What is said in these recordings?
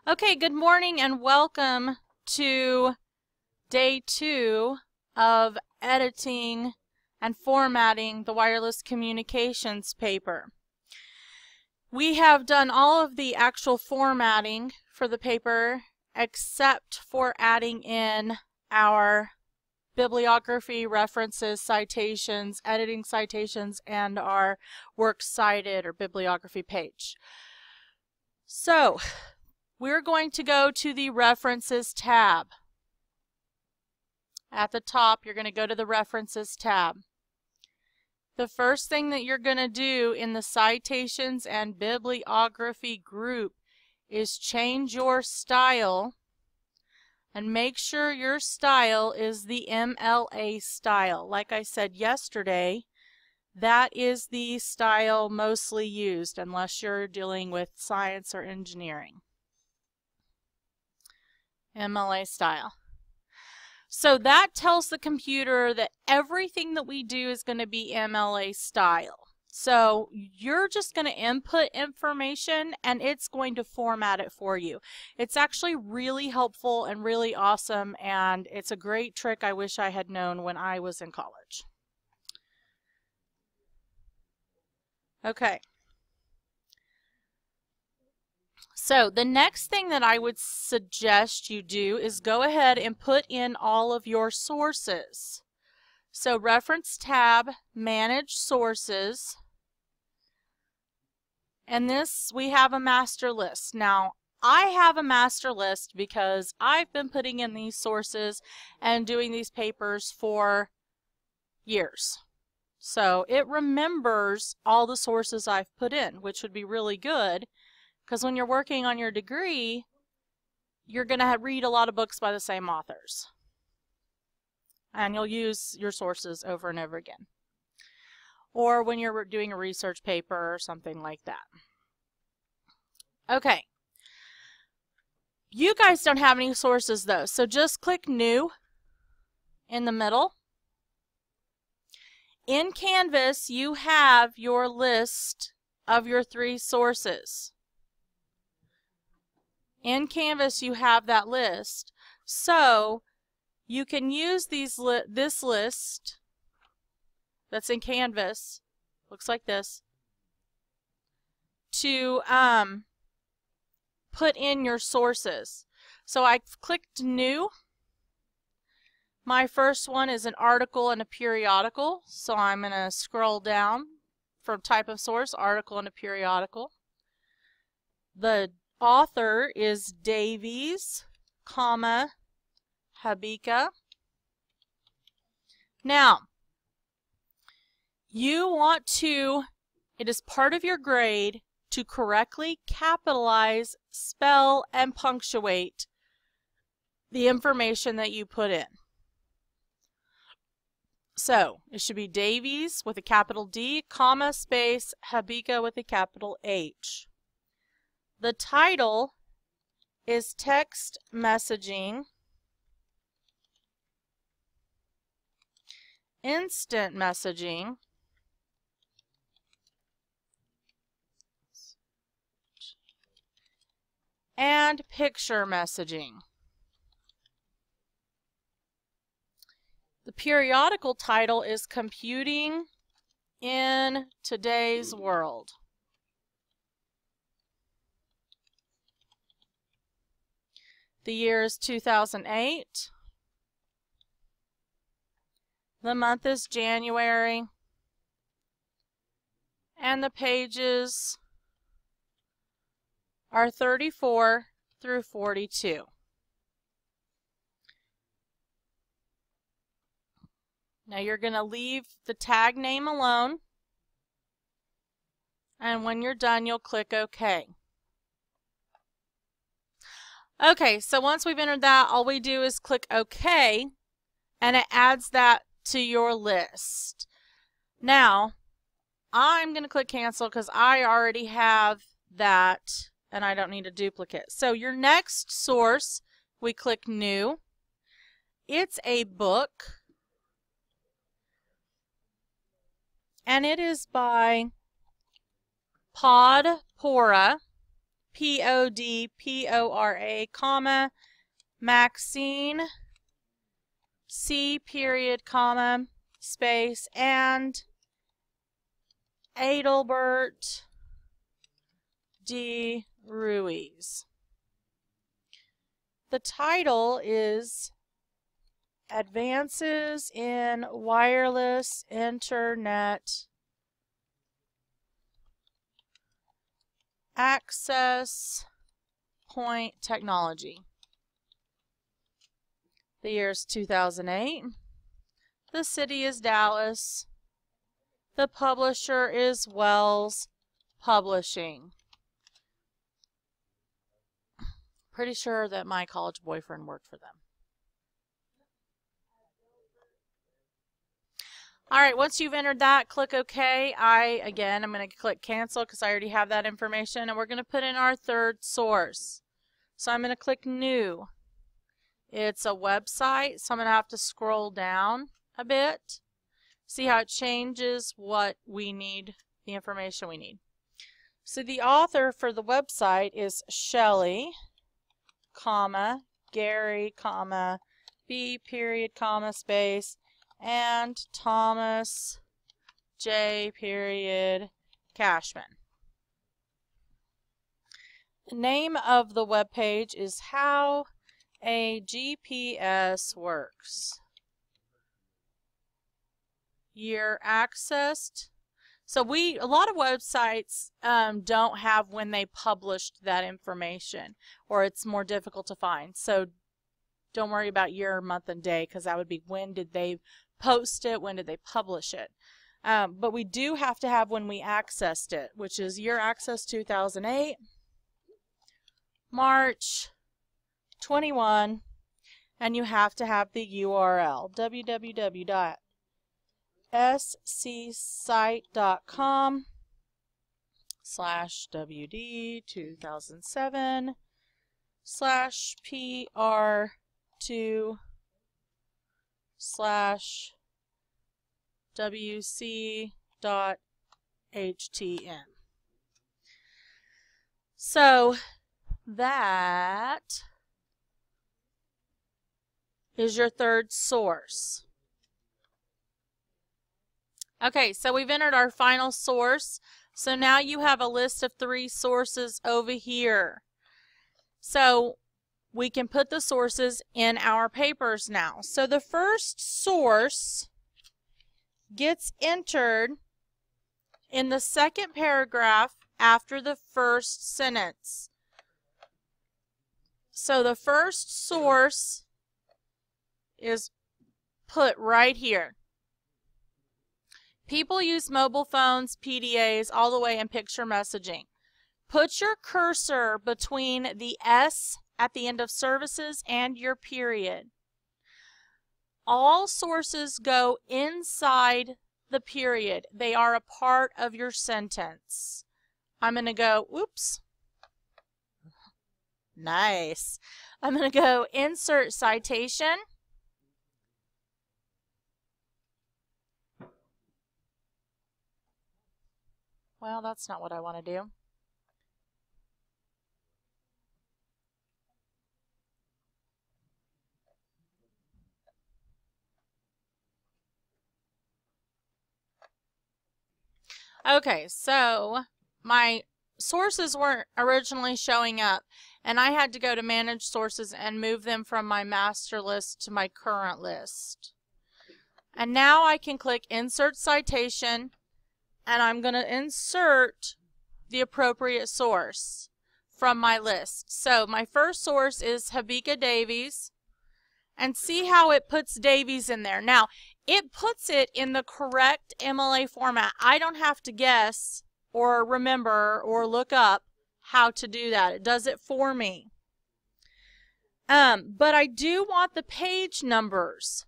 Okay, good morning and welcome to day 2 of editing and formatting the wireless communications paper. We have done all of the actual formatting for the paper except for adding in our bibliography, references, citations, editing citations, and our works cited or bibliography page. So, we're going to go to the References tab. At the top, you're going to go to the References tab. The first thing that you're going to do in the Citations and Bibliography group is change your style and make sure your style is the MLA style. Like I said yesterday, that is the style mostly used unless you're dealing with science or engineering. MLA style. So that tells the computer that everything that we do is going to be MLA style. So you're just going to input information and it's going to format it for you. It's actually really helpful and really awesome, and it's a great trick I wish I had known when I was in college. Okay. So the next thing that I would suggest you do is go ahead and put in all of your sources. So Reference tab, Manage Sources, and this we have a master list. Now I have a master list because I've been putting in these sources and doing these papers for years. So it remembers all the sources I've put in, which would be really good. Because when you're working on your degree, you're going to read a lot of books by the same authors. And you'll use your sources over and over again. Or when you're doing a research paper or something like that. Okay. You guys don't have any sources though, so just click New in the middle. In Canvas, you have your list of your 3 sources. In Canvas, you have that list. So you can use this list that's in Canvas, looks like this, to put in your sources. So I clicked New. My first one is an article and a periodical. So I'm going to scroll down from type of source, article and a periodical. The author is Davies, Habika. Now, you want to, it is part of your grade to correctly capitalize, spell, and punctuate the information that you put in. So, it should be Davies with a capital D, space, Habika with a capital H. The title is Text Messaging, Instant Messaging, and Picture Messaging. The periodical title is Computing in Today's World. The year is 2008. The month is January. And the pages are 34 through 42. Now you're going to leave the tag name alone. And when you're done, you'll click OK. Okay, so once we've entered that, all we do is click OK, and it adds that to your list. Now, I'm going to click Cancel because I already have that, and I don't need a duplicate. So your next source, we click New. It's a book, and it is by Podpora, Podpora, comma, Maxine, C period, comma, space, and Adelbert D. Ruiz. The title is Advances in Wireless Internet Access Point Technology. The year is 2008. The city is Dallas. The publisher is Wells Publishing. Pretty sure that my college boyfriend worked for them. Alright, once you've entered that, click OK. I'm going to click cancel because I already have that information, and we're going to put in our third source. So I'm going to click new. It's a website, so I'm going to have to scroll down a bit. See how it changes what we need, the information we need. So the author for the website is Shelley, comma, Gary, comma, B period, comma, space, and Thomas J period Cashman. The name of the web page is How a GPS Works. Year accessed. So a lot of websites don't have when they published that information, or it's more difficult to find. So don't worry about year, month, and day, because that would be when did they post it, when did they publish it. But we do have to have when we accessed it, which is year access 2008, March 21, and you have to have the URL, www.scite.com/WD2007/PR2/WC.htm. So that is your third source. Okay, so we've entered our final source. So now you have a list of 3 sources over here. So we can put the sources in our papers now. So the first source gets entered in the second paragraph after the first sentence. So the first source is put right here. People use mobile phones, PDAs, all the way in picture messaging. Put your cursor between the S at the end of services and your period. All sources go inside the period. They are a part of your sentence. I'm going to go, oops. Nice. I'm going to go insert citation. Well, that's not what I want to do. Okay, so my sources weren't originally showing up, and I had to go to Manage Sources and move them from my master list to my current list. And now I can click Insert Citation, and I'm going to insert the appropriate source from my list. So my first source is Habika Davies, and see how it puts Davies in there. Now, it puts it in the correct MLA format. I don't have to guess or remember or look up how to do that. It does it for me. But I do want the page numbers.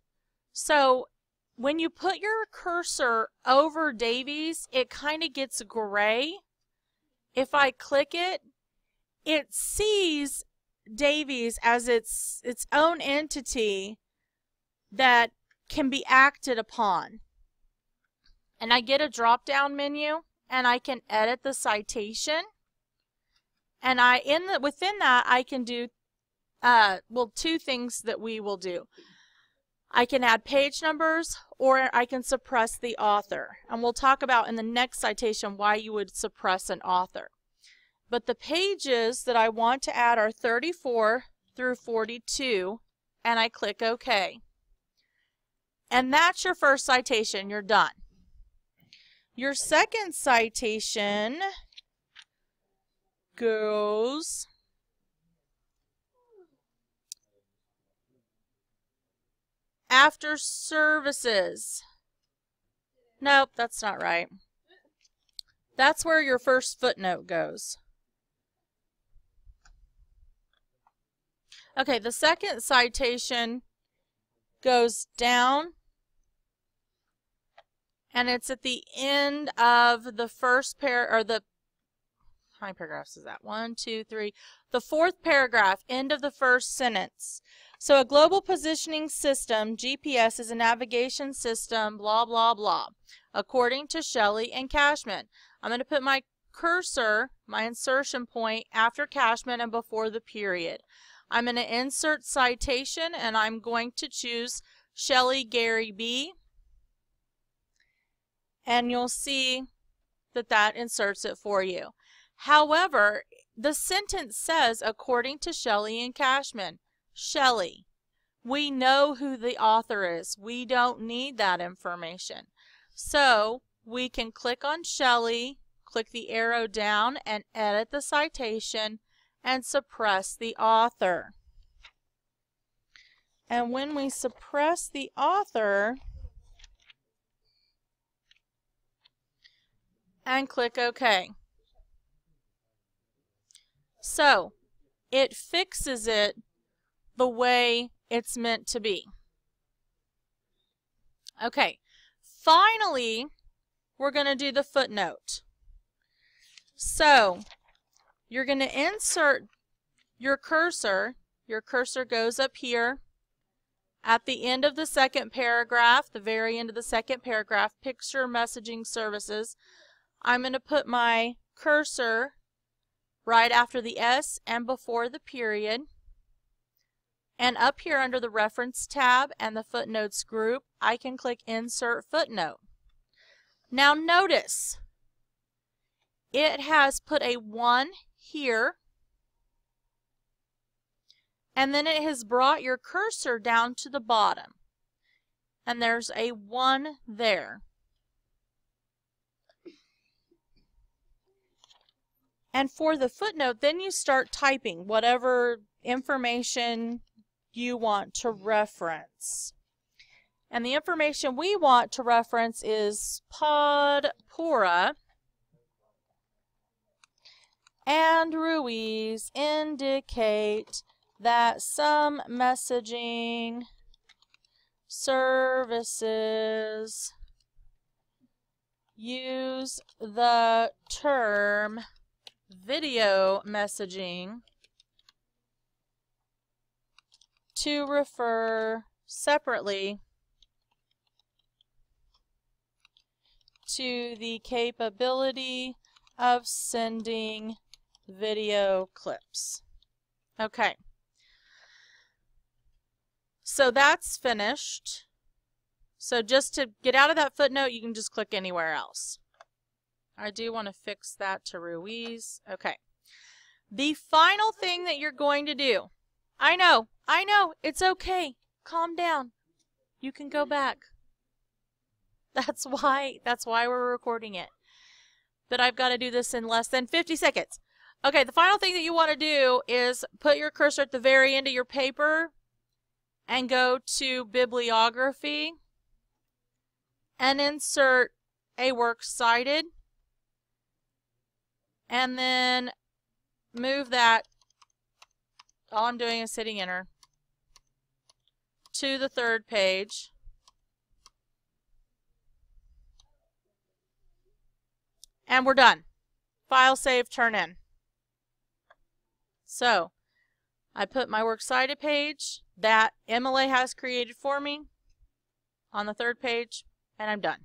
So when you put your cursor over Davies, it kind of gets gray. If I click it, it sees Davies as its own entity that can be acted upon. And I get a drop-down menu, and I can edit the citation, And within that, I can do, two things that we will do. I can add page numbers, or I can suppress the author. And we'll talk about in the next citation why you would suppress an author. But the pages that I want to add are 34 through 42, and I click OK. And that's your first citation. You're done. Your second citation goes after services. Nope, that's not right. That's where your first footnote goes. Okay, the second citation goes down, and it's at the end of the first how many paragraphs is that? 1, 2, 3. The fourth paragraph, end of the first sentence. So a global positioning system, GPS, is a navigation system, blah, blah, blah, according to Shelley and Cashman. I'm going to put my cursor, my insertion point, after Cashman and before the period. I'm going to insert citation, and I'm going to choose Shelley Gary B. And you'll see that that inserts it for you. However, the sentence says, according to Shelley and Cashman. Shelley. We know who the author is. We don't need that information. So we can click on Shelley, click the arrow down, and edit the citation and suppress the author. And when we suppress the author and click OK. So it fixes it the way it's meant to be. Okay, finally, we're going to do the footnote. So you're going to insert your cursor. Your cursor goes up here at the end of the second paragraph, the very end of the second paragraph, picture messaging services. I'm going to put my cursor right after the S and before the period. And up here under the Reference tab and the Footnotes group, I can click Insert Footnote. Now notice, it has put a 1 here, and then it has brought your cursor down to the bottom, and there's a 1 there. And for the footnote, then you start typing whatever information you want to reference. And the information we want to reference is Podpora and Ruiz indicate that some messaging services use the term video messaging to refer separately to the capability of sending video clips. Okay, so that's finished. So just to get out of that footnote, you can just click anywhere else. I do want to fix that to Ruiz. Okay. The final thing that you're going to do, I know, it's okay. Calm down. You can go back. That's why we're recording it. But I've got to do this in less than 50 seconds. Okay, the final thing that you want to do is put your cursor at the very end of your paper and go to Bibliography and insert a works cited. And then move that, all I'm doing is hitting enter, to the third page. And we're done. File, save, turn in. So I put my works cited page that MLA has created for me on the third page, and I'm done.